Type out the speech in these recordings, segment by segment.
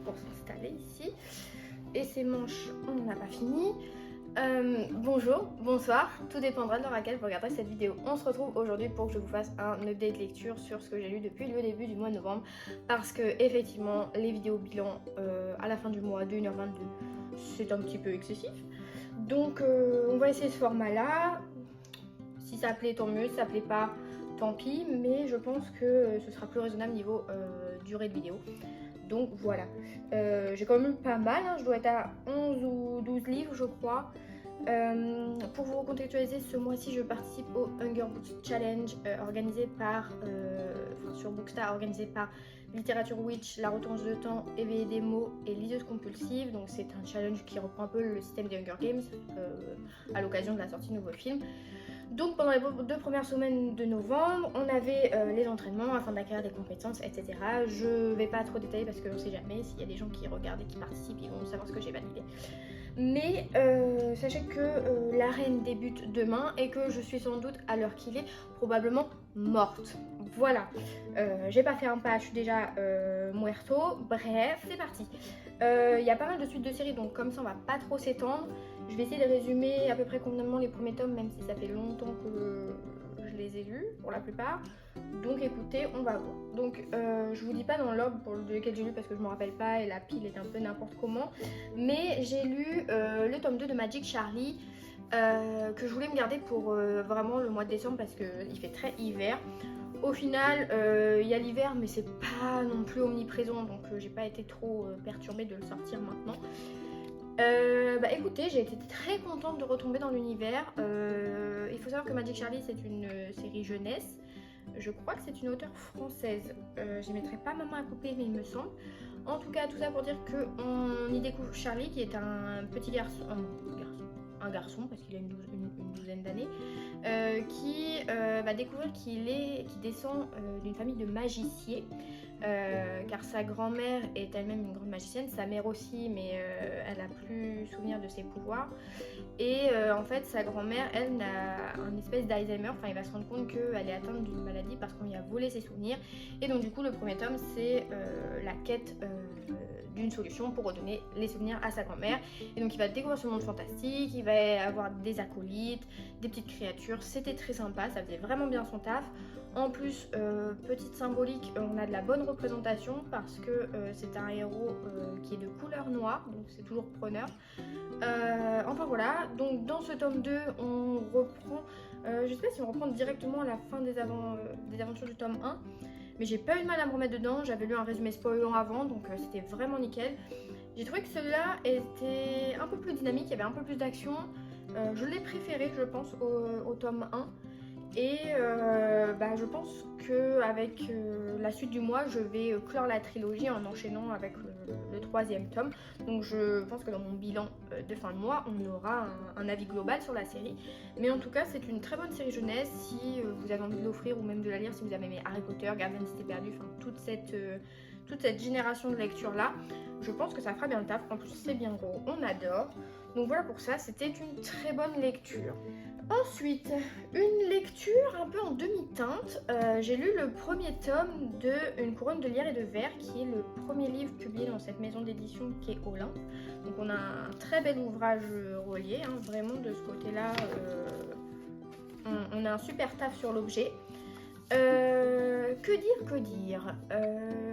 Pour s'installer ici. Et ces manches, on n'a pas fini. Bonjour, bonsoir, tout dépendra de l'heure à laquelle vous regarderez cette vidéo. On se retrouve aujourd'hui pour que je vous fasse un update lecture sur ce que j'ai lu depuis le début du mois de novembre. Parce que effectivement, les vidéos bilan à la fin du mois de 1h22, c'est un petit peu excessif. Donc on va essayer ce format-là. Si ça plaît, tant mieux. Si ça plaît pas, tant pis. Mais je pense que ce sera plus raisonnable niveau durée de vidéo. Donc voilà, j'ai quand même eu pas mal, hein. Je dois être à 11 ou 12 livres je crois. Pour vous recontextualiser, ce mois-ci je participe au Hunger Books Challenge organisé par, sur Bookstar, organisé par Littérature Witch, La Retenche de Temps, Éveiller des mots et Liseuse compulsive. Donc c'est un challenge qui reprend un peu le système des Hunger Games à l'occasion de la sortie de nouveaux films. Donc pendant les 2 premières semaines de novembre, on avait les entraînements afin d'acquérir des compétences, etc. Je vais pas trop détailler parce qu'on sait jamais, s'il y a des gens qui regardent et qui participent, ils vont savoir ce que j'ai validé. Mais sachez que l'arène débute demain et que je suis sans doute, à l'heure qu'il est, probablement morte. Voilà, j'ai pas fait un pas, je suis déjà muerto. Bref, c'est parti. Il y a pas mal de suites de séries, donc comme ça on va pas trop s'étendre. Je vais essayer de résumer à peu près convenablement les premiers tomes, même si ça fait longtemps que je les ai lus pour la plupart. Donc écoutez, on va voir. Donc je vous dis pas dans l'ordre pour lequel j'ai lu parce que je me rappelle pas et la pile est un peu n'importe comment. Mais j'ai lu le tome 2 de Magic Charlie que je voulais me garder pour vraiment le mois de décembre parce qu'il fait très hiver. Au final, il y a l'hiver, mais c'est pas non plus omniprésent, donc j'ai pas été trop perturbée de le sortir maintenant. Écoutez, j'ai été très contente de retomber dans l'univers. Il faut savoir que Magic Charlie, c'est une série jeunesse. Je crois que c'est une auteure française. J'y mettrai pas ma main à couper, mais il me semble. En tout cas, tout ça pour dire qu'on y découvre Charlie, qui est un petit garçon, un garçon parce qu'il a une douzaine d'années, qui va découvrir qu'il descend d'une famille de magiciens, car sa grand-mère est elle-même une grande magicienne, sa mère aussi, mais elle a plus souvenir de ses pouvoirs. Et en fait, sa grand-mère, elle, a une espèce d'Alzheimer. Enfin, il va se rendre compte qu'elle est atteinte d'une maladie parce qu'on lui a volé ses souvenirs. Et donc, du coup, le premier tome, c'est la quête d'une solution pour redonner les souvenirs à sa grand-mère. Et donc, il va découvrir ce monde fantastique. Il va avoir des acolytes, des petites créatures. C'était très sympa. Ça faisait vraiment bien son taf. En plus, petite symbolique, on a de la bonne représentation parce que c'est un héros qui est de couleur noire, donc c'est toujours preneur. Enfin voilà, donc dans ce tome 2, on reprend, je sais pas si on reprend directement à la fin des aventures du tome 1, mais j'ai pas eu de mal à me remettre dedans, j'avais lu un résumé spoilant avant, donc c'était vraiment nickel. J'ai trouvé que celui-là était un peu plus dynamique, il y avait un peu plus d'action, je l'ai préféré je pense au tome 1. Et je pense qu'avec la suite du mois, je vais clore la trilogie en enchaînant avec le 3e tome. Donc je pense que dans mon bilan de fin de mois, on aura un avis global sur la série. Mais en tout cas, c'est une très bonne série jeunesse. Si vous avez envie de l'offrir ou même de la lire, si vous avez aimé Harry Potter, Gardien de Cité Perdue, enfin toute cette génération de lecture là, je pense que ça fera bien le taf. En plus, c'est bien gros, on adore. Donc voilà pour ça, c'était une très bonne lecture. Ensuite, une lecture un peu en demi-teinte. J'ai lu le premier tome de Une couronne de lierre et de verre, qui est le premier livre publié dans cette maison d'édition qui est Olympe. Donc on a un très bel ouvrage relié, hein, vraiment de ce côté-là. On a un super taf sur l'objet. Que dire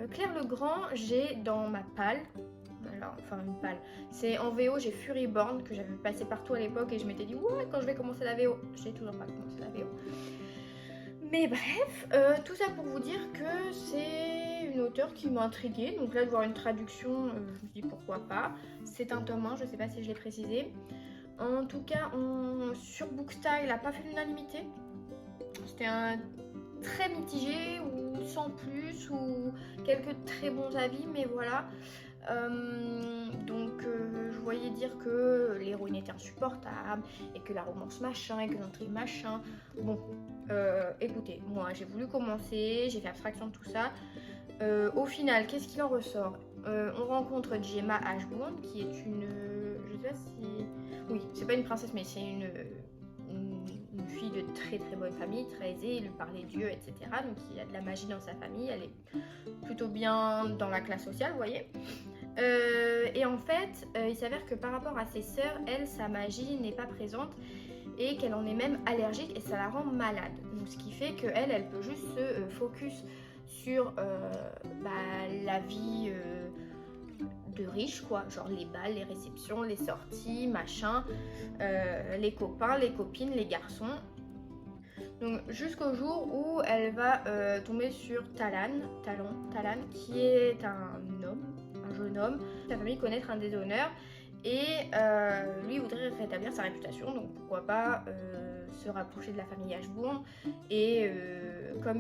Claire Legrand, j'ai dans ma palle. Alors, enfin une palle. C'est en VO, j'ai Furyborn que j'avais passé partout à l'époque et je m'étais dit ouais quand je vais commencer la VO. J'ai toujours pas commencé la VO. Mais bref, tout ça pour vous dire que c'est une auteure qui m'a intriguée. Donc là de voir une traduction, je me dis pourquoi pas. C'est un tome 1, je sais pas si je l'ai précisé. En tout cas, sur Bookstyle, il a pas fait l'unanimité. C'était un très mitigé ou sans plus ou quelques très bons avis, mais voilà. Je voyais dire que l'héroïne était insupportable et que la romance machin et que l'intrigue machin. Bon, écoutez, moi j'ai voulu commencer, j'ai fait abstraction de tout ça. Au final, qu'est-ce qu'il en ressort? On rencontre Gemma Ashbourne qui est une... je sais pas si... Oui, c'est pas une princesse mais c'est une fille de très très bonne famille, très aisée, il lui parlait Dieu, etc. Donc il y a de la magie dans sa famille, elle est plutôt bien dans la classe sociale, vous voyez. Et en fait, il s'avère que par rapport à ses sœurs, elle, sa magie n'est pas présente et qu'elle en est même allergique et ça la rend malade. Donc ce qui fait qu'elle, elle peut juste se focus sur la vie de riche, quoi, genre les balles, les réceptions, les sorties, machin, les copains, les copines, les garçons. Donc jusqu'au jour où elle va tomber sur Talan, qui est un jeune homme. Sa famille connaître un déshonneur et lui voudrait rétablir sa réputation, donc pourquoi pas se rapprocher de la famille Ashbourne et comme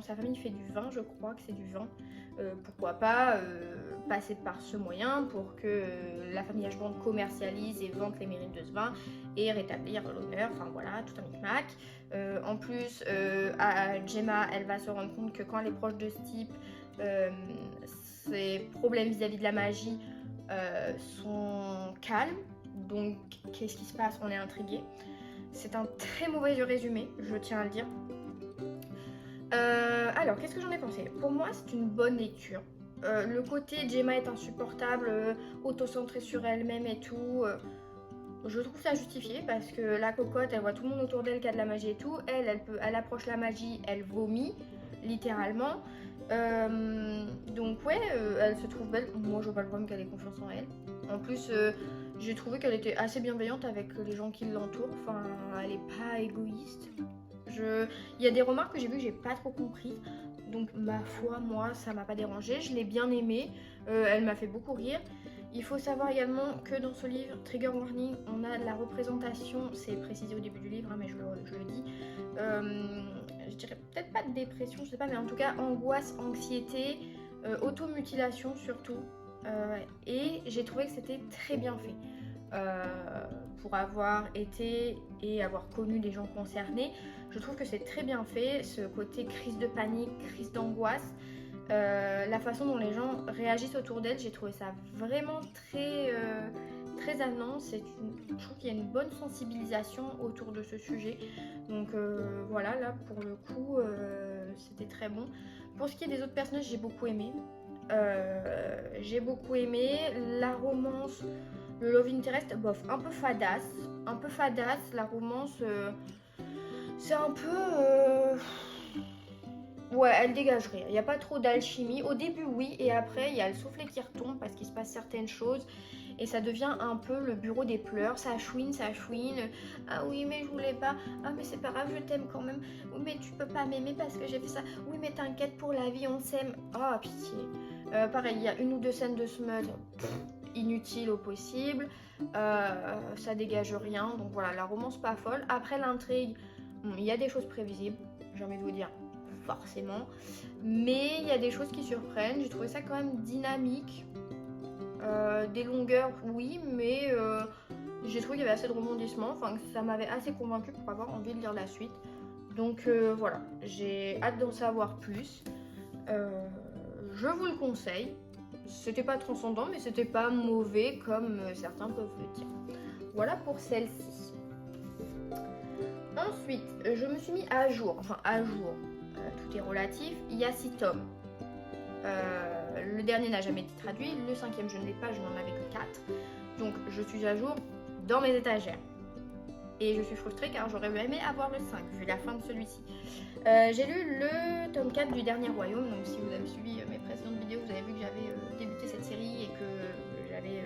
sa famille fait du vin, je crois que c'est du vin, pourquoi pas passer par ce moyen pour que la famille Ashbourne commercialise et vende les mérites de ce vin et rétablir l'honneur, enfin voilà, tout un micmac. En plus, Gemma, elle va se rendre compte que quand elle est proche de ce type, ses problèmes vis-à-vis de la magie sont calmes. Donc, qu'est-ce qui se passe? On est intrigué. C'est un très mauvais résumé, je tiens à le dire. Alors, qu'est-ce que j'en ai pensé? Pour moi, c'est une bonne lecture. Le côté Gemma est insupportable, auto-centrée sur elle-même et tout, je trouve ça justifié parce que la cocotte, elle voit tout le monde autour d'elle qui a de la magie et tout. Elle approche la magie, elle vomit, littéralement. Donc ouais, elle se trouve belle. Moi, je vois pas le problème qu'elle ait confiance en elle. En plus, j'ai trouvé qu'elle était assez bienveillante avec les gens qui l'entourent. Enfin, elle est pas égoïste. Il y a des remarques que j'ai vues que j'ai pas trop comprises. Donc ma foi, moi, ça m'a pas dérangé. Je l'ai bien aimée. Elle m'a fait beaucoup rire. Il faut savoir également que dans ce livre, Trigger Warning, on a la représentation, c'est précisé au début du livre, hein, mais je le dis, je dirais peut-être pas de dépression, je sais pas, mais en tout cas angoisse, anxiété, automutilation surtout, et j'ai trouvé que c'était très bien fait. Pour avoir été et avoir connu des gens concernés, je trouve que c'est très bien fait, ce côté crise de panique, crise d'angoisse. La façon dont les gens réagissent autour d'elle, j'ai trouvé ça vraiment très avenant. Je trouve qu'il y a une bonne sensibilisation autour de ce sujet. Donc voilà, là pour le coup, c'était très bon. Pour ce qui est des autres personnages, j'ai beaucoup aimé. La romance, le love interest, bof, un peu fadasse. La romance, c'est un peu... Ouais, elle dégage rien. Il n'y a pas trop d'alchimie. Au début, oui, et après, il y a le soufflet qui retombe parce qu'il se passe certaines choses. Et ça devient un peu le bureau des pleurs. Ça chouine. Ah oui, mais je voulais pas. Ah, mais c'est pas grave, je t'aime quand même. Oui, mais tu peux pas m'aimer parce que j'ai fait ça. Oui, mais t'inquiète, pour la vie, on s'aime. Ah, pitié. Pareil, il y a une ou deux scènes de smut inutiles au possible. Ça dégage rien. Donc voilà, la romance pas folle. Après l'intrigue, il y a des choses prévisibles. J'ai envie de vous dire. Forcément, mais il y a des choses qui surprennent. J'ai trouvé ça quand même dynamique, des longueurs oui, mais j'ai trouvé qu'il y avait assez de rebondissements, enfin ça m'avait assez convaincu pour avoir envie de lire la suite. Donc voilà, j'ai hâte d'en savoir plus. Je vous le conseille. C'était pas transcendant, mais c'était pas mauvais comme certains peuvent le dire. Voilà pour celle-ci. Ensuite, je me suis mis à jour, tout est relatif, il y a 6 tomes. Le dernier n'a jamais été traduit, le 5e je ne l'ai pas, je n'en avais que 4. Donc je suis à jour dans mes étagères. Et je suis frustrée car j'aurais aimé avoir le 5 vu la fin de celui-ci. J'ai lu le tome 4 du Dernier Royaume, donc si vous avez suivi mes précédentes vidéos, vous avez vu que j'avais débuté cette série et que j'avais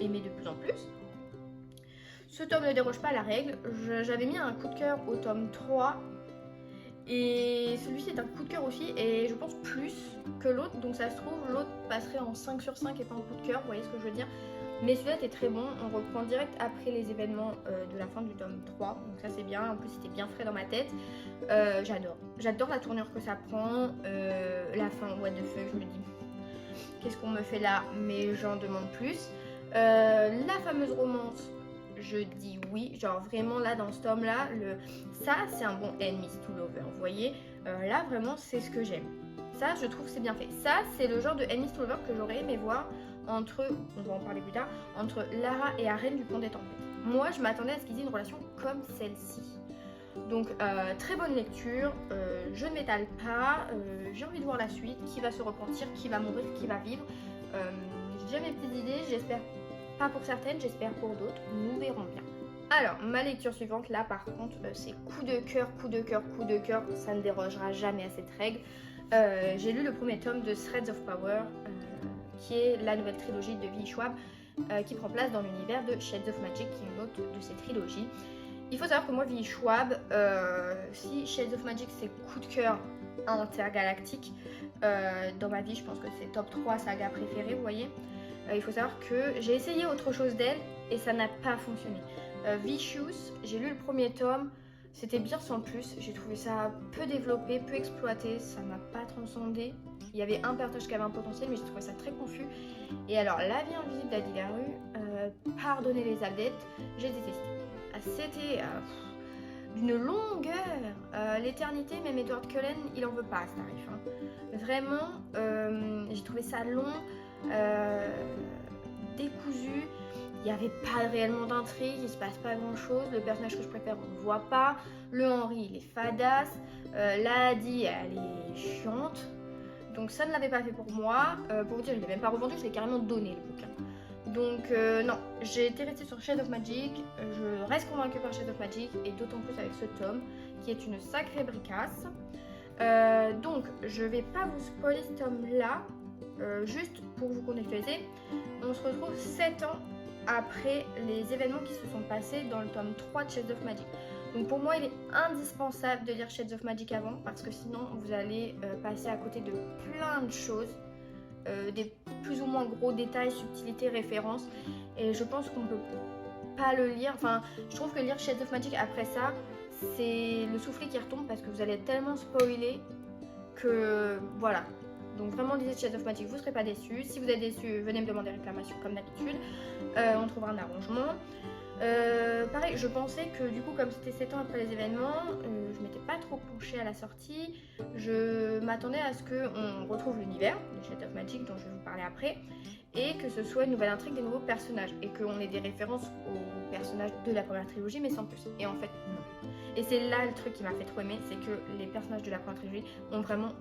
aimé de plus en plus. Ce tome ne déroge pas à la règle, j'avais mis un coup de cœur au tome 3 et celui-ci est un coup de cœur aussi et je pense plus que l'autre, donc ça se trouve l'autre passerait en 5 sur 5 et pas en coup de cœur, vous voyez ce que je veux dire. Mais celui-là était très bon, on reprend direct après les événements de la fin du tome 3, donc ça c'est bien, en plus c'était bien frais dans ma tête. J'adore la tournure que ça prend, la fin, what the fuck, je me dis qu'est-ce qu'on me fait là, mais j'en demande plus. La fameuse romance, je dis oui, genre vraiment là dans ce tome là, ça c'est un bon enemies to lover, vous voyez, là vraiment c'est ce que j'aime. Ça je trouve que c'est bien fait, ça c'est le genre de enemies to lover que j'aurais aimé voir entre, on va en parler plus tard, entre Lara et Arène du Pont des Tempêtes. Moi je m'attendais à ce qu'ils aient une relation comme celle-ci. Donc très bonne lecture, je ne m'étale pas, j'ai envie de voir la suite, qui va se repentir, qui va mourir, qui va vivre. J'ai mes petites idées, j'espère pas pour certaines, j'espère pour d'autres, nous verrons bien. Alors, ma lecture suivante, là par contre, c'est coup de cœur, coup de cœur, coup de cœur, ça ne dérogera jamais à cette règle. J'ai lu le premier tome de Threads of Power, qui est la nouvelle trilogie de V. Schwab, qui prend place dans l'univers de Shades of Magic, qui est une autre de ces trilogies. Il faut savoir que moi, V. Schwab, si Shades of Magic c'est coup de cœur intergalactique, dans ma vie, je pense que c'est top 3 saga préférée, vous voyez. Il faut savoir que j'ai essayé autre chose d'elle et ça n'a pas fonctionné. Vicious, j'ai lu le premier tome, c'était bien sans plus, j'ai trouvé ça peu développé, peu exploité, ça m'a pas transcendé. Il y avait un personnage qui avait un potentiel, mais j'ai trouvé ça très confus. Et alors, La vie invisible d'Adi Larue, pardonnez les adeptes, j'ai détesté. C'était d'une longueur, l'éternité, même Edward Cullen, il en veut pas à ce tarif. Hein. Vraiment, j'ai trouvé ça long, décousu. Il n'y avait pas réellement d'intrigue, il se passe pas grand chose. Le personnage que je préfère, on ne voit pas. Le Henry, il est fadasse. La Adi, elle est chiante. Donc ça ne l'avait pas fait pour moi. Pour vous dire, je ne l'ai même pas revendu, je l'ai carrément donné le bouquin. Donc non, j'ai été restée sur Shades of Magic. Je reste convaincue par Shades of Magic et d'autant plus avec ce tome qui est une sacrée bricasse. Donc je vais pas vous spoiler ce tome là. Juste pour vous contextualiser, on se retrouve 7 ans après les événements qui se sont passés dans le tome 3 de Shades of Magic. Donc pour moi, il est indispensable de lire Shades of Magic avant parce que sinon vous allez passer à côté de plein de choses, des plus ou moins gros détails, subtilités, références. Et je pense qu'on peut pas le lire. Enfin, je trouve que lire Shades of Magic après ça, c'est le soufflet qui retombe parce que vous allez être tellement spoilé que voilà. Donc vraiment lisez Shades of Magic, vous ne serez pas déçus. Si vous êtes déçus, venez me demander réclamation comme d'habitude. On trouvera un arrangement. Pareil, je pensais que du coup, comme c'était 7 ans après les événements, je m'étais pas trop penchée à la sortie. Je m'attendais à ce qu'on retrouve l'univers de Shades of Magic dont je vais vous parler après et que ce soit une nouvelle intrigue, des nouveaux personnages et qu'on ait des références aux personnages de la première trilogie mais sans plus. Et en fait, non. Et c'est là le truc qui m'a fait trop aimer, c'est que les personnages de la première trilogie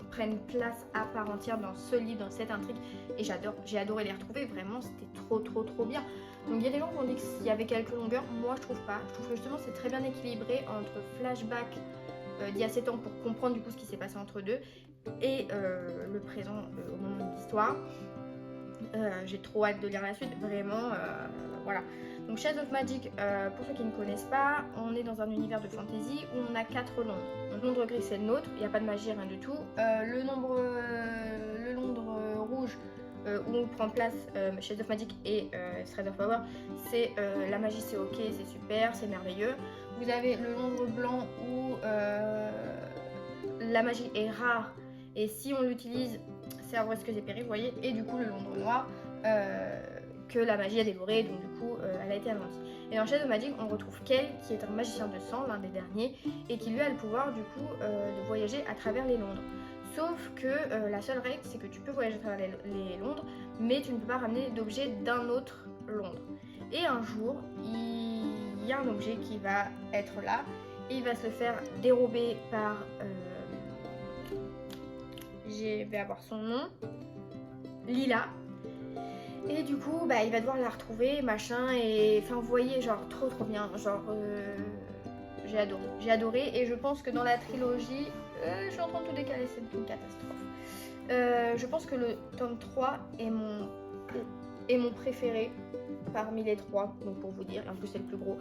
prennent place à part entière dans ce livre, dans cette intrigue. Et j'ai adoré les retrouver, vraiment c'était trop bien. Donc il y a des gens qui ont dit qu'il y avait quelques longueurs, moi je trouve pas. Je trouve que justement c'est très bien équilibré entre flashback d'il y a 7 ans pour comprendre du coup ce qui s'est passé entre deux et le présent au moment de l'histoire. J'ai trop hâte de lire la suite, vraiment, voilà. Donc Shades of Magic, pour ceux qui ne connaissent pas, on est dans un univers de fantasy où on a 4 Londres. Donc Londres gris c'est le nôtre, il n'y a pas de magie, rien du tout. Le Londres rouge où prend place Shades of Magic et Threads of Power, c'est la magie c'est ok, c'est super, c'est merveilleux. Vous avez le Londres blanc où la magie est rare et si on l'utilise, c'est à risque et périls, vous voyez. Et du coup le Londres noir, que la magie a dévoré, donc du coup elle a été anéantie. Et dans Shades of Magic, on retrouve Kel, qui est un magicien de sang, l'un des derniers, et qui lui a le pouvoir du coup de voyager à travers les Londres. Sauf que la seule règle, c'est que tu peux voyager à travers les Londres, mais tu ne peux pas ramener d'objet d'un autre Londres. Et un jour, il y a un objet qui va être là, et il va se faire dérober par... je vais avoir son nom, Lila. Et du coup, bah, il va devoir la retrouver, machin, et enfin, vous voyez, genre, trop bien, genre, j'ai adoré, et je pense que dans la trilogie, je suis en train de tout décaler, c'est une catastrophe. Je pense que le tome 3 est mon préféré parmi les 3, donc pour vous dire, en plus c'est le plus gros.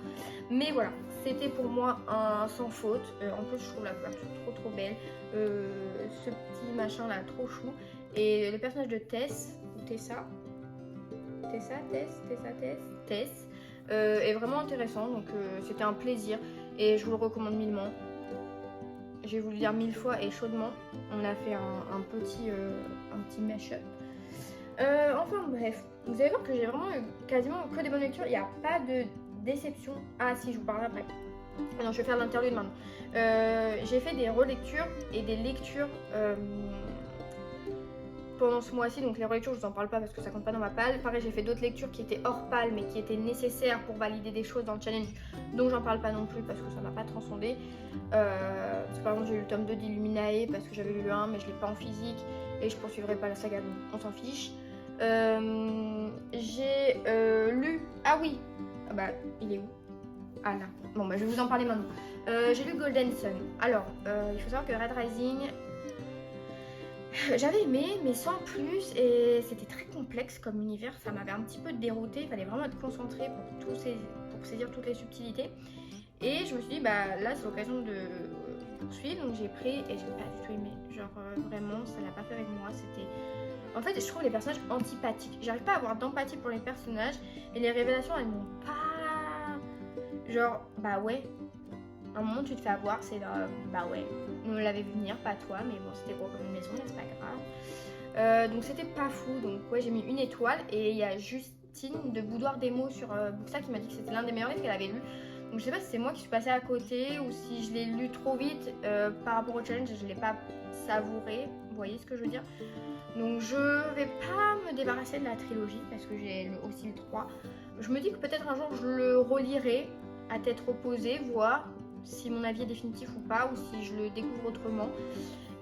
Mais voilà, c'était pour moi un sans faute, en plus je trouve la couverture trop belle, ce petit machin là, trop chou, et le personnage de Tess, ou Tessa, est vraiment intéressant, donc c'était un plaisir et je vous le recommande millement. J'ai voulu lire 1000 fois et chaudement. On a fait un petit mash-up. Enfin bref, vous allez voir que j'ai vraiment eu quasiment que des bonnes lectures. Il n'y a pas de déception. Ah si, je vous parlerai après. Non, je vais faire l'interlude maintenant. J'ai fait des relectures et des lectures pendant ce mois-ci, donc les relectures, je vous en parle pas parce que ça compte pas dans ma palle. Pareil, j'ai fait d'autres lectures qui étaient hors palle, mais qui étaient nécessaires pour valider des choses dans le challenge, donc j'en parle pas non plus parce que ça m'a pas transcendé. Parce que par exemple, j'ai lu le tome 2 d'Illuminae parce que j'avais lu le 1, mais je l'ai pas en physique et je poursuivrai pas la saga, donc on s'en fiche. J'ai lu... Ah oui, ah bah, il est où? Ah là, bon bah je vais vous en parler maintenant. J'ai lu Golden Sun. Alors, il faut savoir que Red Rising, j'avais aimé, mais sans plus, et c'était très complexe comme univers, ça m'avait un petit peu dérouté, il fallait vraiment être concentré pour saisir toutes les subtilités. Et je me suis dit, bah là c'est l'occasion de poursuivre, donc j'ai pris et j'ai pas du tout aimé. Genre vraiment, ça l'a pas fait avec moi, c'était... En fait, je trouve les personnages antipathiques. J'arrive pas à avoir d'empathie pour les personnages, et les révélations, elles m'ont pas... Genre, bah ouais, à un moment tu te fais avoir, c'est là, bah ouais, on l'avait vu venir, pas toi, mais bon, c'était gros comme une maison, mais c'est pas grave. Donc c'était pas fou, donc ouais, j'ai mis 1 étoile, et il y a Justine de Boudoir des mots sur Booksta qui m'a dit que c'était l'un des meilleurs livres qu'elle avait lu. Donc je sais pas si c'est moi qui suis passée à côté ou si je l'ai lu trop vite par rapport au challenge, je l'ai pas savouré, vous voyez ce que je veux dire. Donc je vais pas me débarrasser de la trilogie parce que j'ai aussi le 3. Je me dis que peut-être un jour je le relirai à tête reposée, voir si mon avis est définitif ou pas, ou si je le découvre autrement.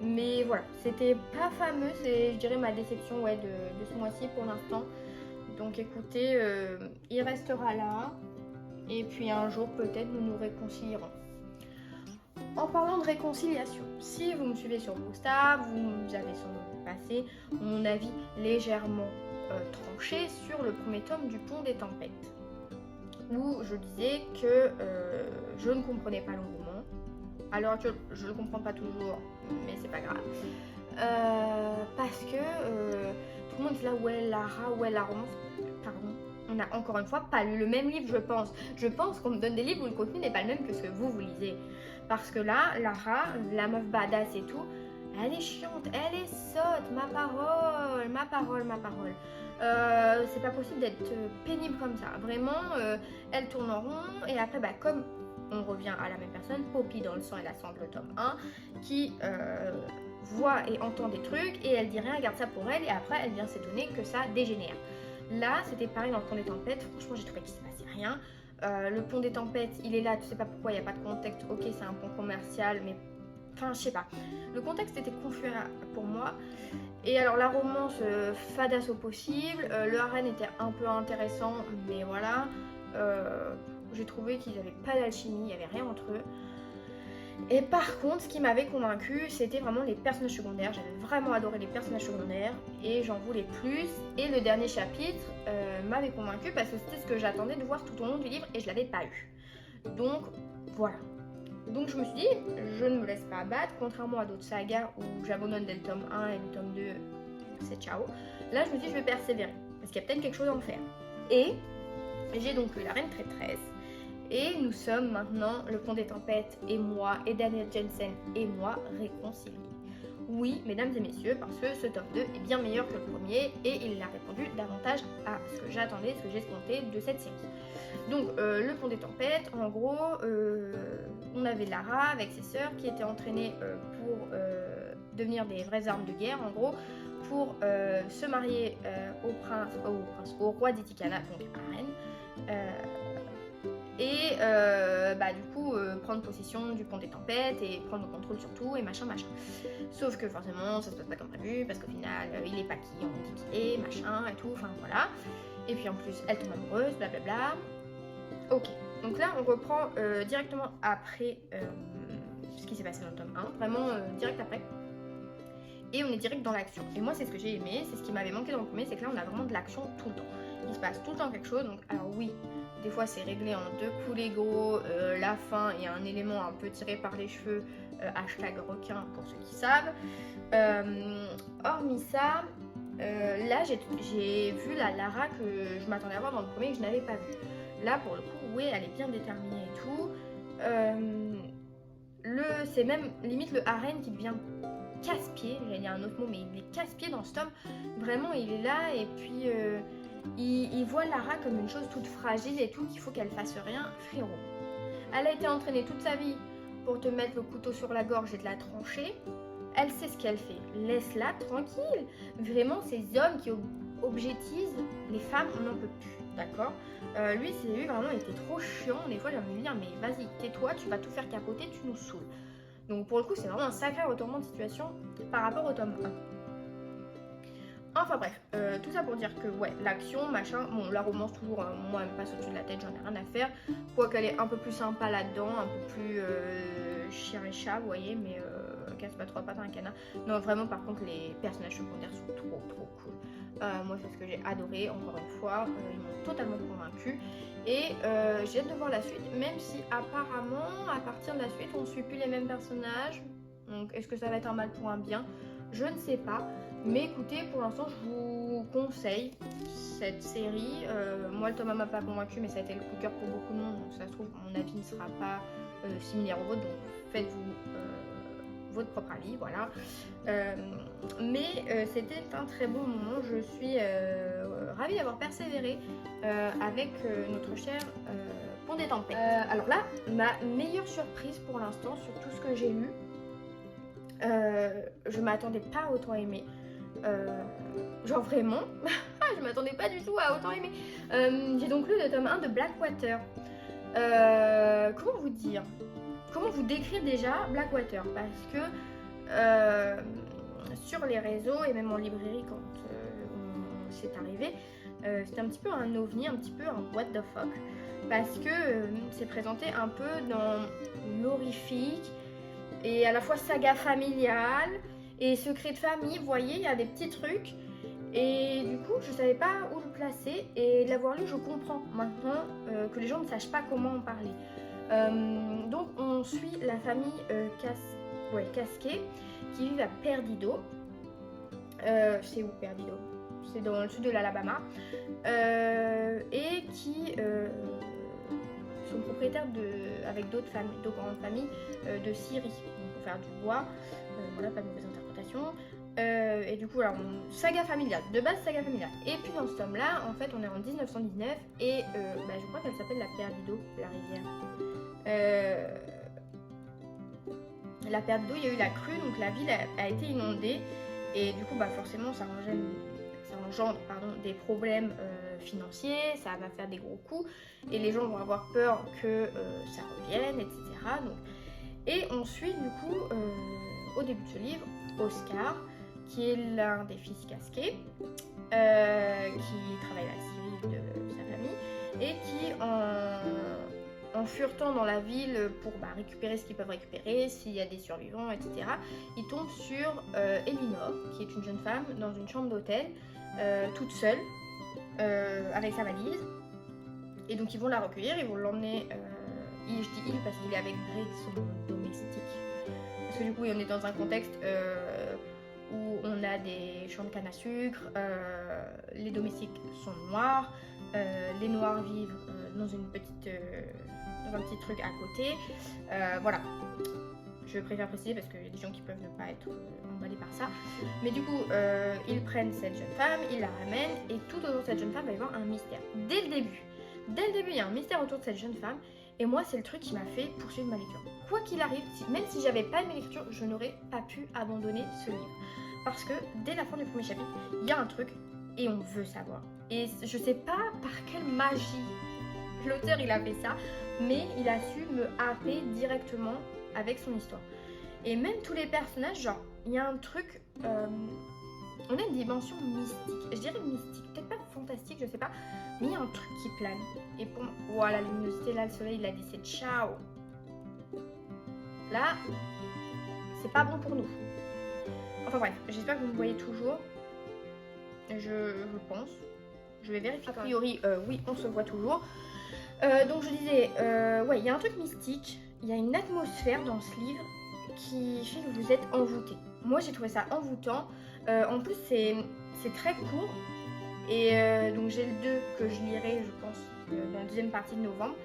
Mais voilà, c'était pas fameux, c'est je dirais ma déception ouais, de ce mois-ci pour l'instant. Donc écoutez, il restera là. Et puis un jour peut-être nous nous réconcilierons. En parlant de réconciliation, si vous me suivez sur Booksta, vous avez sans doute passé mon avis légèrement tranché sur le premier tome du Pont des Tempêtes, où je disais que je ne comprenais pas l'engouement. À l'heure actuelle, je ne le comprends pas toujours, mais c'est pas grave. Parce que tout le monde dit là, ouais, Lara, ouais, la romance. Pardon, on n'a encore une fois pas lu le même livre, je pense. Je pense qu'on me donne des livres où le contenu n'est pas le même que ce que vous lisez. Parce que là, Lara, la meuf badass et tout, elle est chiante, elle est sotte, ma parole, ma parole, ma parole. C'est pas possible d'être pénible comme ça. Vraiment, elle tourne en rond. Et après, bah, comme on revient à la même personne, Poppy dans le sang et la cendre, le tome 1, qui voit et entend des trucs et elle dit rien, elle garde ça pour elle et après elle vient s'étonner que ça dégénère. Là, c'était pareil dans le Pont des Tempêtes. Franchement, j'ai trouvé qu'il se passait rien. Le Pont des Tempêtes, il est là, tu sais pas pourquoi, il n'y a pas de contexte. Ok, c'est un pont commercial, mais... Enfin, je sais pas. Le contexte était confus pour moi. Et alors, la romance, fadasse au possible. Le harem était un peu intéressant, mais voilà. J'ai trouvé qu'ils n'avaient pas d'alchimie, il n'y avait rien entre eux. Et par contre, ce qui m'avait convaincu, c'était vraiment les personnages secondaires. J'avais vraiment adoré les personnages secondaires et j'en voulais plus. Et le dernier chapitre m'avait convaincu parce que c'était ce que j'attendais de voir tout au long du livre et je l'avais pas eu. Donc voilà. Donc je me suis dit, je ne me laisse pas abattre, contrairement à d'autres sagas où j'abandonne dès le tome 1 et le tome 2, c'est ciao. Là, je me dis, je vais persévérer parce qu'il y a peut-être quelque chose à en faire. Et j'ai donc lu La Reine Traîtresse. Et nous sommes maintenant, le Pont des Tempêtes et moi, et Daniel Jensen et moi, réconciliés. Oui, mesdames et messieurs, parce que ce tome 2 est bien meilleur que le premier et il a répondu davantage à ce que j'attendais, ce que j'escomptais de cette série. Donc, le Pont des Tempêtes, en gros, on avait Lara avec ses sœurs qui étaient entraînées pour devenir des vraies armes de guerre, en gros, pour se marier au roi d'Itikana, donc Arène. Et bah, du coup prendre possession du Pont des Tempêtes et prendre le contrôle sur tout et machin. Sauf que forcément ça se passe pas comme prévu parce qu'au final il est pas qui on dit qu'il est, machin et tout, enfin voilà. Et puis en plus elle tombe amoureuse, blablabla. Ok, donc là on reprend directement après ce qui s'est passé dans le tome 1, vraiment direct après. Et on est direct dans l'action. Et moi c'est ce que j'ai aimé, c'est ce qui m'avait manqué dans le premier, c'est que là on a vraiment de l'action tout le temps. Il se passe tout le temps quelque chose, donc alors oui, des fois c'est réglé en 2 coups légaux, la fin et un élément un peu tiré par les cheveux, hashtag requin pour ceux qui savent. Hormis ça, là j'ai vu la Lara que je m'attendais à voir dans le premier et que je n'avais pas vu. Là pour le coup, oui, elle est bien déterminée et tout. C'est même limite le harem qui devient casse-pied, j'allais dire un autre mot, mais il est casse-pied dans ce tome. Vraiment, il est là et puis il voit Lara comme une chose toute fragile et tout, qu'il faut qu'elle fasse rien. Frérot, elle a été entraînée toute sa vie pour te mettre le couteau sur la gorge et te la trancher. elle sait ce qu'elle fait. Laisse-la tranquille. Vraiment, ces hommes qui objetisent les femmes, on n'en peut plus, d'accord. Lui vraiment était trop chiant. Des fois, j'ai envie de lui dire, mais vas-y, tais-toi, tu vas tout faire capoter, tu nous saoules. Donc pour le coup, c'est vraiment un sacré retournement de situation par rapport au tome 1. Enfin bref, tout ça pour dire que ouais, l'action, machin, bon, la romance toujours, moi elle me passe au-dessus de la tête, j'en ai rien à faire. Quoiqu'elle est un peu plus sympa là-dedans, un peu plus chien et chat, vous voyez, mais casse pas trois pattes à un canard. Non, vraiment, par contre, les personnages secondaires sont trop cool. Moi, c'est ce que j'ai adoré, encore une fois, ils m'ont totalement convaincue. Et j'ai hâte de voir la suite, même si apparemment, à partir de la suite, on ne suit plus les mêmes personnages. Donc, est-ce que ça va être un mal pour un bien? Je ne sais pas. Mais écoutez, pour l'instant, je vous conseille cette série. Moi, le tome 1 m'a pas convaincu, mais ça a été le coup de cœur pour beaucoup de monde. Donc, ça se trouve, mon avis ne sera pas similaire au vôtre. Donc, faites-vous votre propre avis, voilà. Mais c'était un très bon moment. Je suis ravie d'avoir persévéré avec notre cher Pont des Tempêtes. Alors là, ma meilleure surprise pour l'instant sur tout ce que j'ai lu, je m'attendais pas à autant aimer. Genre vraiment, je m'attendais pas du tout à autant aimer. J'ai donc lu le tome 1 de Blackwater. Comment vous dire? Comment vous décrire déjà Blackwater? Parce que sur les réseaux et même en librairie quand c'est arrivé, c'était un petit peu un ovni, un petit peu un what the fuck. Parce que c'est présenté un peu dans l'horrifique et à la fois saga familiale et secret de famille, vous voyez, il y a des petits trucs. Et du coup, je savais pas où le placer. Et de l'avoir lu, je comprends maintenant que les gens ne sachent pas comment en parler. Donc, on suit la famille Casquet qui vit à Perdido. C'est où Perdido? C'est dans le sud de l'Alabama. Et qui sont propriétaires avec d'autres grandes familles de Syrie pour faire du bois. Voilà, pas de mauvaise interprétation. Et du coup, alors, saga familiale, de base saga familiale. Et puis dans ce tome-là, en fait, on est en 1919 et je crois qu'elle s'appelle la Perdido, la rivière. La Perdido, il y a eu la crue, donc la ville a été inondée. Et du coup, forcément, ça engendre des problèmes financiers, ça va faire des gros coups. Et les gens vont avoir peur que ça revienne, etc. Donc, et on suit du coup, au début de ce livre, Oscar, qui est l'un des fils Casquet, qui travaille à la Syrie de sa famille, et qui, en furetant dans la ville pour récupérer ce qu'ils peuvent récupérer, s'il y a des survivants, etc., ils tombent sur Elinor, qui est une jeune femme dans une chambre d'hôtel, toute seule, avec sa valise. Et donc ils vont la recueillir, ils vont l'emmener, je dis il parce qu'il est avec Greg, son domestique. Parce que du coup, on est dans un contexte où on a des champs de canne à sucre, les domestiques sont noirs, les noirs vivent dans un petit truc à côté. Voilà. Je préfère préciser parce qu'il y a des gens qui peuvent ne pas être emballés par ça. Mais du coup, ils prennent cette jeune femme, ils la ramènent et tout autour de cette jeune femme va y avoir un mystère. Dès le début, il y a un mystère autour de cette jeune femme. Et moi, c'est le truc qui m'a fait poursuivre ma lecture. Quoi qu'il arrive, même si j'avais pas aimé l'écriture, je n'aurais pas pu abandonner ce livre. Parce que dès la fin du premier chapitre, il y a un truc et on veut savoir. Et je sais pas par quelle magie l'auteur il a fait ça, mais il a su me happer directement avec son histoire. Et même tous les personnages, genre, il y a un truc... on a une dimension mystique. Je dirais mystique, peut-être pas fantastique, je sais pas. Mais il y a un truc qui plane. Et pour moi, voilà, la luminosité, là, le soleil, il a dit c'est ciao. Là, c'est pas bon pour nous. Enfin bref, j'espère que vous me voyez toujours. Je pense. Je vais vérifier. A priori, oui, on se voit toujours. Donc je disais, ouais, il y a un truc mystique. Il y a une atmosphère dans ce livre qui fait que vous êtes envoûté. Moi, j'ai trouvé ça envoûtant. En plus, c'est très court. Et donc j'ai le 2 que je lirai, je pense, dans la deuxième partie de novembre.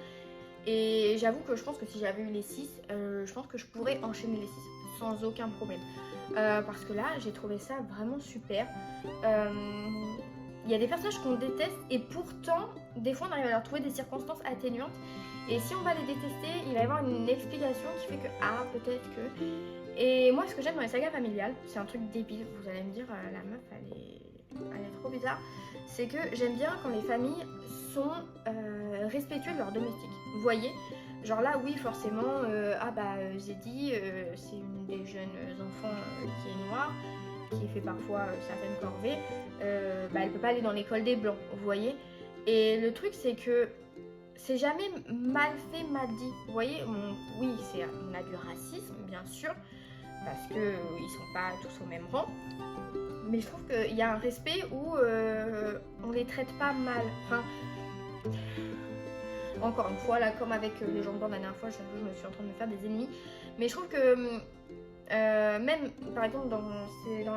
Et j'avoue que je pense que si j'avais eu les 6, je pense que je pourrais enchaîner les 6 sans aucun problème. Parce que là, j'ai trouvé ça vraiment super. Il y a des personnages qu'on déteste et pourtant, des fois, on arrive à leur trouver des circonstances atténuantes. Et si on va les détester, il va y avoir une explication qui fait que, peut-être que... Et moi, ce que j'aime dans les sagas familiales, c'est un truc débile, vous allez me dire, la meuf, elle est trop bizarre, c'est que j'aime bien quand les familles sont respectueux de leurs domestiques. Vous voyez, genre là, oui, forcément, Zeddy, c'est une des jeunes enfants qui est noire, qui fait parfois certaines corvées, elle peut pas aller dans l'école des blancs, vous voyez. Et le truc, c'est que c'est jamais mal fait, mal dit. Vous voyez, oui, on a du racisme, bien sûr, parce que ils sont pas tous au même rang. Mais je trouve qu'il y a un respect où on les traite pas mal. Enfin, encore une fois, là, comme avec les gens blancs la dernière fois, je me suis en train de me faire des ennemis. Mais je trouve que même, par exemple, dans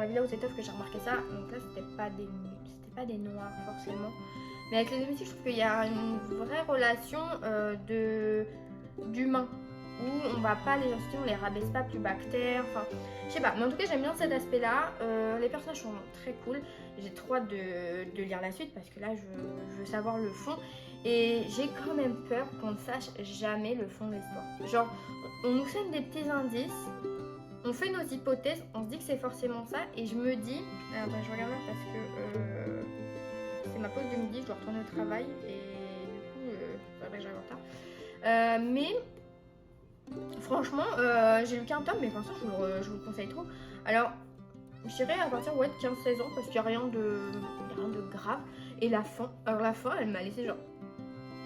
la villa aux étoffes que j'ai remarqué ça, donc là, c'était pas des noirs forcément. Mais avec les domestiques, je trouve qu'il y a une vraie relation d'humain. Où on va pas les insulter, on les rabaisse pas plus bas que terre, enfin, je sais pas, mais en tout cas j'aime bien cet aspect là, les personnages sont très cool, j'ai trop hâte de lire la suite parce que là je veux savoir le fond et j'ai quand même peur qu'on ne sache jamais le fond de l'histoire. Genre, on nous fait des petits indices, on fait nos hypothèses, on se dit que c'est forcément ça et je me dis, attends, je regarde là parce que c'est ma pause de midi, je dois retourner au travail et du coup, faudrait que j'arrive en retard. Mais franchement, j'ai lu qu'un tome, mais pour l'instant, je vous le conseille trop. Alors, je dirais à partir de 15-16 ans, parce qu'il n'y a rien de grave. Et la fin, elle m'a laissé genre.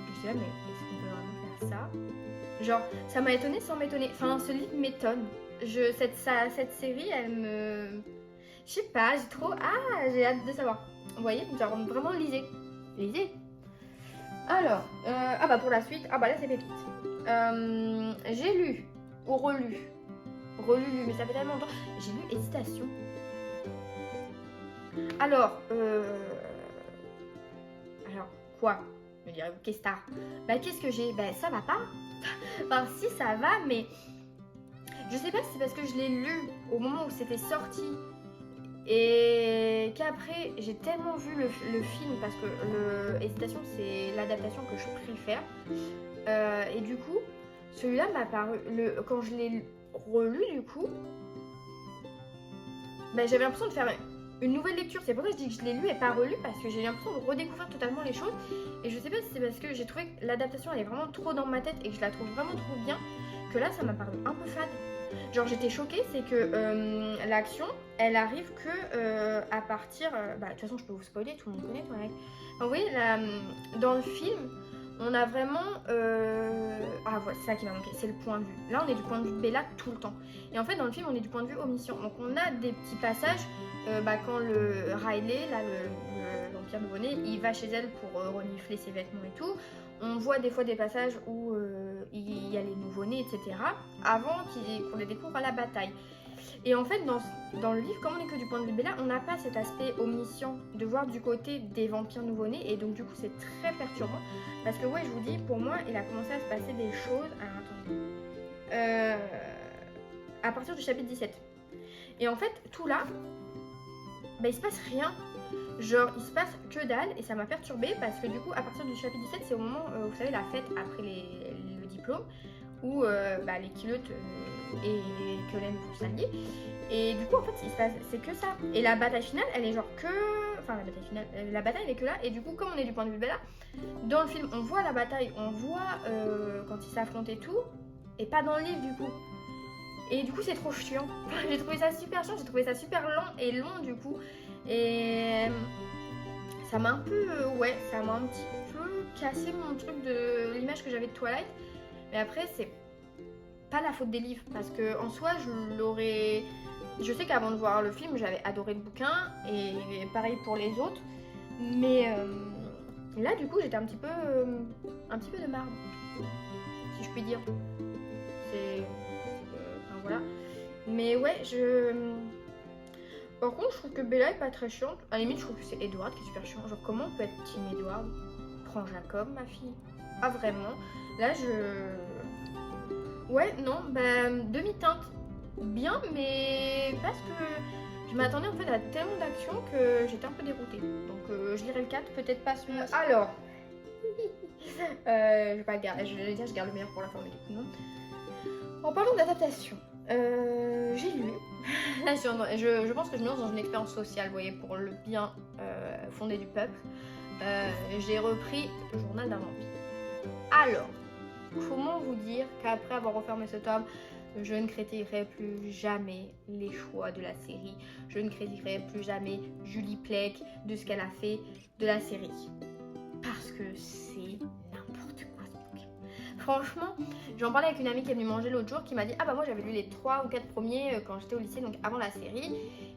Je disais, mais est-ce qu'on peut vraiment faire ça? Genre, ça m'a étonnée sans m'étonner. Enfin, ce livre m'étonne. Cette série, elle me. Je sais pas, j'ai hâte de savoir. Vous voyez, genre vraiment lisez. Lisez. Alors, pour la suite, là c'est pépite. J'ai lu ou relu, mais ça fait tellement longtemps. J'ai lu Hésitation. Alors quoi? Me direz-vous, qu'est-ce que t'as? Qu'est-ce que j'ai? Ça va pas. Enfin, si ça va, mais je sais pas si c'est parce que je l'ai lu au moment où c'était sorti et qu'après j'ai tellement vu le film parce que Hésitation c'est l'adaptation que je préfère. Et du coup, celui-là m'a paru, quand je l'ai relu du coup, j'avais l'impression de faire une nouvelle lecture. C'est pour ça que je dis que je l'ai lu et pas relu parce que j'ai l'impression de redécouvrir totalement les choses. Et je sais pas si c'est parce que j'ai trouvé que l'adaptation elle est vraiment trop dans ma tête et que je la trouve vraiment trop bien que là ça m'a paru un peu fade. Genre j'étais choquée, c'est que l'action elle arrive que à partir, de toute façon je peux vous spoiler, tout le monde connaît Twilight. Enfin, vous voyez dans le film on a vraiment voilà, c'est ça qui m'a manqué, c'est le point de vue. Là on est du point de vue de Bella tout le temps. Et en fait dans le film on est du point de vue omniscient. Donc on a des petits passages quand le Riley, là l'Empire Nouveau-Né, il va chez elle pour renifler ses vêtements et tout. On voit des fois des passages où il y a les nouveau-nés, etc. Avant qu'on les découvre à la bataille. Et en fait, dans le livre, comme on n'est que du point de vue de Bella, on n'a pas cet aspect omniscient de voir du côté des vampires nouveau-nés. Et donc, du coup, c'est très perturbant. Parce que, ouais, je vous dis, pour moi, il a commencé à se passer des choses. Alors, attendez. À partir du chapitre 17. Et en fait, tout là, il se passe rien. Genre, il se passe que dalle et ça m'a perturbée parce que du coup, à partir du chapitre 17, c'est au moment, vous savez, la fête après le diplôme où les culottes et les quelaines vont s'allier. Et du coup, en fait, il se passe, c'est que ça. Et la bataille finale, elle est genre que. Enfin, la bataille finale, la bataille, elle est que là. Et du coup, comme on est du point de vue de Bella, dans le film, on voit la bataille, on voit quand ils s'affrontent et tout, et pas dans le livre du coup. Et du coup, c'est trop chiant. J'ai trouvé ça super chiant, j'ai trouvé ça super lent et long du coup. Et ça m'a un peu, ça m'a un petit peu cassé mon truc de l'image que j'avais de Twilight. Mais après, c'est pas la faute des livres parce que en soi, je sais qu'avant de voir le film, j'avais adoré le bouquin et pareil pour les autres. Mais là, du coup, j'étais un petit peu de marbre, si je puis dire. C'est, voilà. Mais ouais, Par contre, je trouve que Bella est pas très chiante. À la limite, je trouve que c'est Edward qui est super chiant. Genre, comment on peut être team Edward? Prends Jacob, ma fille. Ah, vraiment. Là, ouais, non, demi-teinte. Bien, mais parce que je m'attendais en fait à tellement d'actions que j'étais un peu déroutée. Donc, je lirai le 4, peut-être pas celui-là. Alors, je vais pas le garder. Je vais dire, je garde le meilleur pour la fin, mais du coup, non. En parlant d'adaptation, J'ai lu. Là, je pense que je me lance dans une expérience sociale, vous voyez, pour le bien fondé du peuple. J'ai repris le journal d'un vampire. Alors, comment vous dire qu'après avoir refermé ce tome, je ne critiquerai plus jamais les choix de la série. Je ne critiquerai plus jamais Julie Plec de ce qu'elle a fait de la série. Parce que c'est n'importe quoi ce bouquin. Franchement, j'en parlais avec une amie qui est venue manger l'autre jour qui m'a dit ah bah moi j'avais lu les 3 ou 4 premiers quand j'étais au lycée, donc avant la série.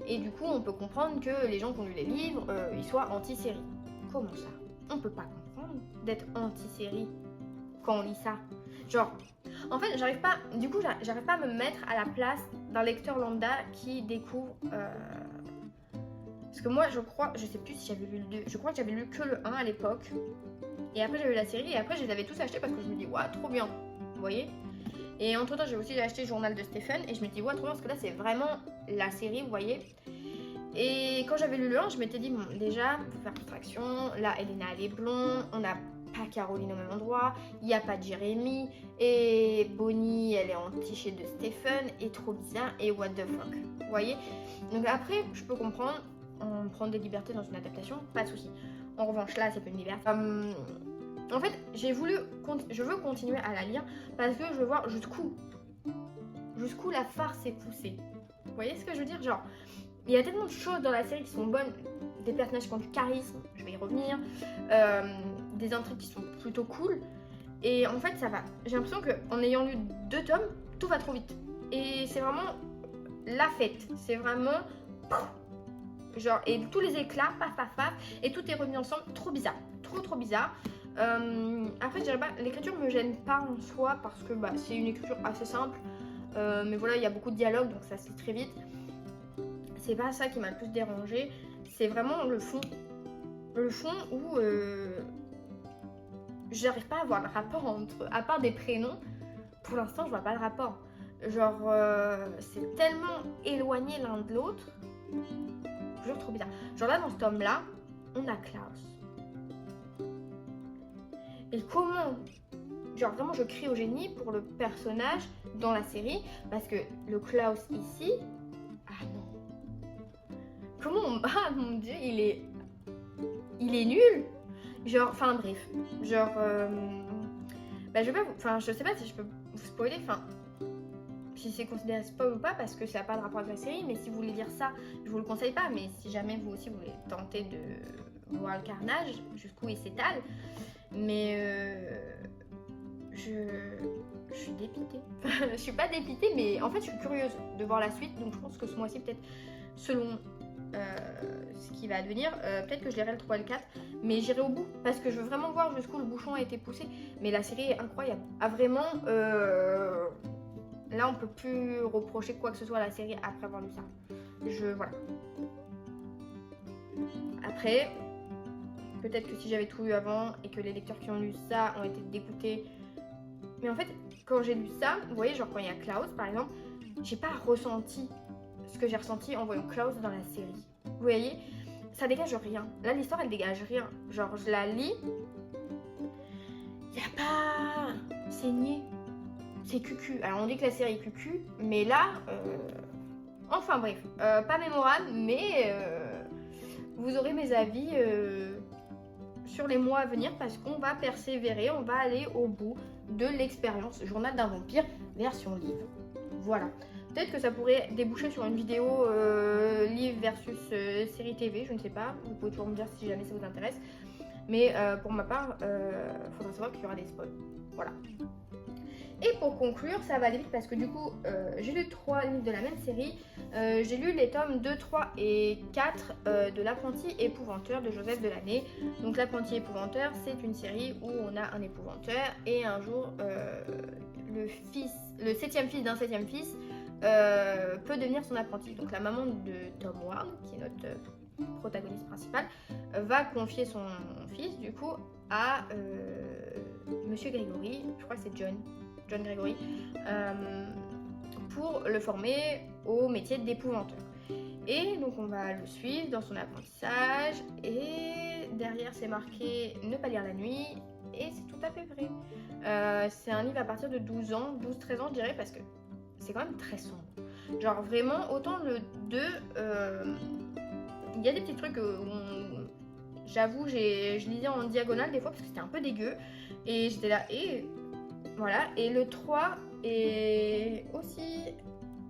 Et du coup on peut comprendre que les gens qui ont lu les livres, ils soient anti-série. Comment ça? On peut pas comprendre d'être anti-série quand on lit ça. Genre, en fait, j'arrive pas à me mettre à la place d'un lecteur lambda qui découvre. Parce que moi, je sais plus si j'avais lu le 2, je crois que j'avais lu que le 1 à l'époque. Et après, j'avais lu la série, et après, je les avais tous achetés parce que je me dis, waouh, trop bien. Vous voyez? Et entre temps, j'ai aussi acheté le journal de Stephen, et je me dis, waouh, trop bien, parce que là, c'est vraiment la série, vous voyez? Et quand j'avais lu le 1, je m'étais dit, bon, déjà, faut faire abstraction, là, Elena, elle est blonde, on n'a pas Caroline au même endroit, il n'y a pas de Jérémy, et Bonnie, elle est en cliché de Stephen, et trop bizarre, et what the fuck, vous voyez? Donc après, je peux comprendre, on prend des libertés dans une adaptation, pas de souci. En revanche, là, c'est pas une liberté. En fait, je veux continuer à la lire, parce que je veux voir jusqu'où la farce est poussée. Vous voyez ce que je veux dire? Genre, il y a tellement de choses dans la série qui sont bonnes, des personnages qui ont du charisme, je vais y revenir, des intrigues qui sont plutôt cool. Et en fait, ça va. J'ai l'impression qu'en ayant lu 2 tomes, tout va trop vite. Et c'est vraiment la fête. C'est vraiment... genre, et tous les éclats, paf, paf, paf, et tout est remis ensemble. Trop bizarre. Trop bizarre. Après, je dirais pas, l'écriture me gêne pas en soi parce que bah, c'est une écriture assez simple. Mais voilà, il y a beaucoup de dialogue, donc ça se lit très vite. C'est pas ça qui m'a le plus dérangé, c'est vraiment le fond. Le fond où j'arrive pas à voir le rapport entre, à part des prénoms, pour l'instant je vois pas le rapport. Genre c'est tellement éloigné l'un de l'autre, toujours trop bizarre. Genre là dans ce tome là, on a Klaus. Et comment, genre vraiment je crie au génie pour le personnage dans la série, parce que le Klaus ici, ah non. Comment ah mon dieu, il est nul. Genre, enfin bref, genre, bah je vais pas enfin je sais pas si je peux vous spoiler, enfin si c'est considéré spoil ou pas parce que ça n'a pas de rapport avec la série, mais si vous voulez lire ça, je vous le conseille pas, mais si jamais vous aussi vous voulez tenter de voir le carnage jusqu'où il s'étale, mais je suis dépitée. Je suis pas dépitée, mais en fait je suis curieuse de voir la suite, donc je pense que ce mois-ci peut-être selon ce qui va advenir, peut-être que je lirai le 3 et le 4, mais j'irai au bout parce que je veux vraiment voir jusqu'où le bouchon a été poussé. Mais la série est incroyable. Ah vraiment, là on peut plus reprocher quoi que ce soit à la série après avoir lu ça. Voilà. Après, peut-être que si j'avais tout lu avant et que les lecteurs qui ont lu ça ont été dégoûtés. Mais en fait, quand j'ai lu ça, vous voyez, genre quand il y a Klaus par exemple, j'ai pas ressenti ce que j'ai ressenti en voyant Klaus dans la série. Vous voyez, ça dégage rien. Là, l'histoire, elle dégage rien. Genre, je la lis, y a pas... c'est niais. C'est cucu. Alors, on dit que la série est cucu, mais là... Enfin, bref. Pas mémorable, mais... vous aurez mes avis sur les mois à venir parce qu'on va persévérer, on va aller au bout de l'expérience Journal d'un vampire version livre. Voilà. Peut-être que ça pourrait déboucher sur une vidéo livre versus série TV, je ne sais pas. Vous pouvez toujours me dire si jamais ça vous intéresse. Mais pour ma part, il faudra savoir qu'il y aura des spoils. Voilà. Et pour conclure, ça va aller vite parce que du coup, j'ai lu 3 livres de la même série. J'ai lu les tomes 2, 3 et 4 de L'Apprenti épouvanteur de Joseph Delaney. Donc L'Apprenti épouvanteur, c'est une série où on a un épouvanteur et un jour, le 7e fils d'un 7e fils peut devenir son apprenti. Donc la maman de Tom Ward, qui est notre protagoniste principal, va confier son fils du coup à Monsieur Grégory, je crois que c'est John Grégory, pour le former au métier d'épouvanteur. Et donc on va le suivre dans son apprentissage et derrière c'est marqué ne pas lire la nuit et c'est tout à fait vrai. C'est un livre à partir de 12 ans, 12-13 ans je dirais parce que c'est quand même très sombre. Genre vraiment, autant le 2, il y a des petits trucs j'avoue, je lisais en diagonale des fois parce que c'était un peu dégueu. Et j'étais là, et voilà. Et le 3 est aussi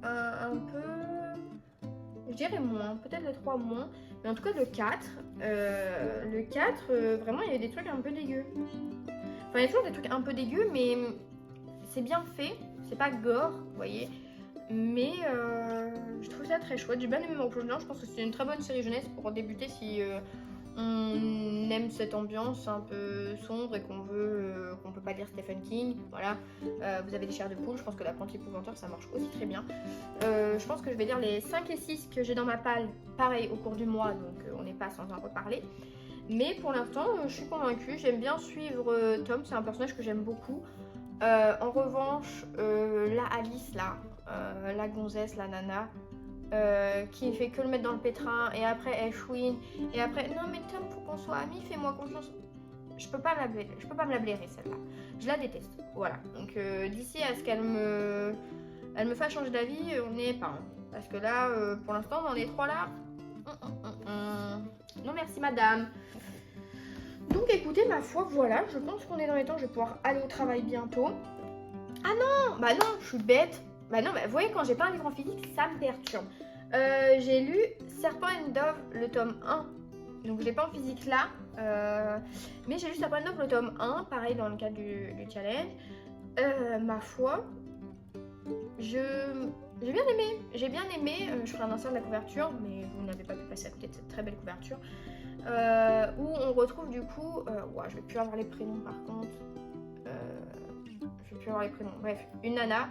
un peu, je dirais moins, peut-être le 3 moins. Mais en tout cas, le 4, vraiment, il y avait des trucs un peu dégueux. Enfin, il y a toujours des trucs un peu dégueux, mais c'est bien fait. C'est pas gore, vous voyez. Mais je trouve ça très chouette. J'ai bien aimé mon plongeon. Je pense que c'est une très bonne série jeunesse pour débuter si on aime cette ambiance un peu sombre et qu'on peut pas lire Stephen King. Voilà. Vous avez des chairs de poule. Je pense que l'apprenti épouvanteur, ça marche aussi très bien. Je pense que je vais lire les 5 et 6 que j'ai dans ma palle, pareil, au cours du mois. Donc on n'est pas sans en reparler. Mais pour l'instant, je suis convaincue. J'aime bien suivre Tom. C'est un personnage que j'aime beaucoup. En revanche, la Alice, là, la gonzesse, la nana, qui fait que le mettre dans le pétrin, et après elle chouine, et après non mais Tom, faut qu'on soit amis, fais-moi confiance. Je peux pas me la blairer celle-là. Je la déteste. Voilà. Donc d'ici à ce qu'elle me fasse changer d'avis, on n'y est pas. Hein. Parce que là, pour l'instant, dans les 3 là, non merci madame. Donc écoutez, ma foi, voilà, je pense qu'on est dans les temps, je vais pouvoir aller au travail bientôt. Ah non, bah non, je suis bête. Bah non, bah vous voyez, quand j'ai pas un livre en physique, ça me perturbe. J'ai lu Serpent and Dove, le tome 1. Donc je l'ai pas en physique là. Mais j'ai lu Serpent and Dove, le tome 1, pareil dans le cadre du challenge. Ma foi, j'ai bien aimé. J'ai bien aimé. Je ferai un insert de la couverture, mais vous n'avez pas pu passer à côté de cette très belle couverture. Où on retrouve du coup, je vais plus avoir les prénoms par contre, je vais plus avoir les prénoms, bref, une nana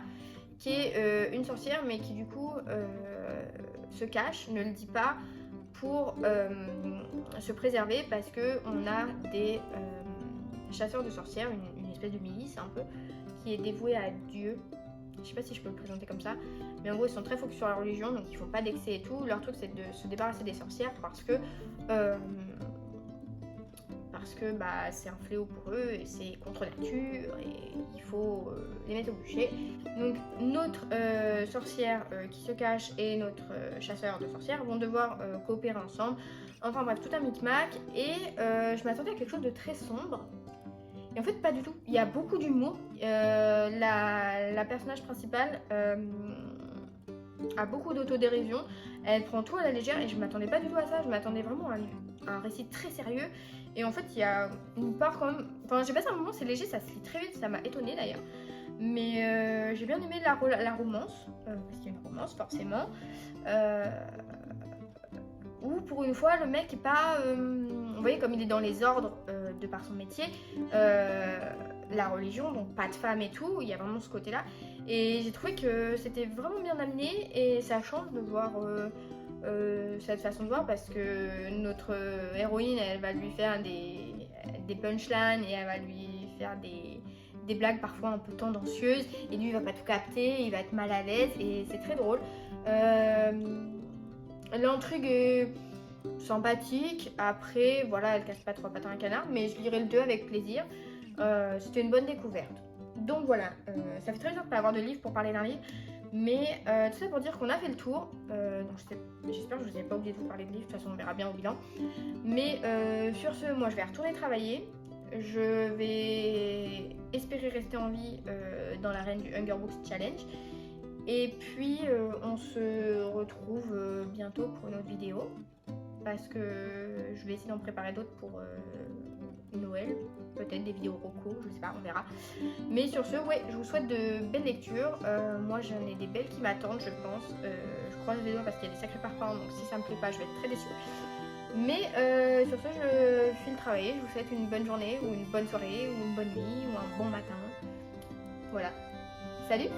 qui est une sorcière mais qui du coup se cache, ne le dit pas pour se préserver parce que on a des chasseurs de sorcières, une espèce de milice un peu, qui est dévouée à Dieu. Je sais pas si je peux le présenter comme ça, mais en gros ils sont très focus sur la religion, donc ils font pas d'excès et tout. Leur truc c'est de se débarrasser des sorcières parce que bah, c'est un fléau pour eux et c'est contre nature et il faut les mettre au bûcher. Donc notre sorcière qui se cache et notre chasseur de sorcières vont devoir coopérer ensemble. Enfin bref, tout un micmac et je m'attendais à quelque chose de très sombre. Et en fait, pas du tout. Il y a beaucoup d'humour. La personnage principale a beaucoup d'autodérision. Elle prend tout à la légère et je m'attendais pas du tout à ça. Je m'attendais vraiment à un récit très sérieux. Et en fait, il y a une part quand même... Enfin, j'ai passé un moment, c'est léger, ça se lit très vite. Ça m'a étonnée d'ailleurs. Mais j'ai bien aimé la romance. Parce qu'il y a une romance, forcément. Où pour une fois, le mec est pas... vous voyez, comme il est dans les ordres de par son métier, la religion, donc pas de femme et tout, il y a vraiment ce côté-là. Et j'ai trouvé que c'était vraiment bien amené et ça change de voir cette façon de voir parce que notre héroïne, elle va lui faire des punchlines et elle va lui faire des blagues parfois un peu tendancieuses et lui il va pas tout capter, il va être mal à l'aise et c'est très drôle. L'intrigue est sympathique, après voilà, elle casse pas 3 pattes à un canard, mais je lirai le 2 avec plaisir. C'était une bonne découverte. Donc voilà, ça fait très longtemps de pas avoir de livre pour parler d'un livre, mais tout ça pour dire qu'on a fait le tour. Donc j'espère que je vous ai pas oublié de vous parler de livre, de toute façon on verra bien au bilan. Mais sur ce, moi je vais retourner travailler. Je vais espérer rester en vie dans l'arène du Hunger Books Challenge. Et puis on se retrouve bientôt pour une autre vidéo. Parce que je vais essayer d'en préparer d'autres pour Noël. Peut-être des vidéos roco, je sais pas, on verra. Mais sur ce, ouais, je vous souhaite de belles lectures. Moi j'en ai des belles qui m'attendent, je pense. Je croise les doigts parce qu'il y a des sacrés parfums, donc si ça me plaît pas, je vais être très déçue. Mais sur ce, je file travailler. Je vous souhaite une bonne journée, ou une bonne soirée, ou une bonne nuit, ou un bon matin. Voilà. Salut!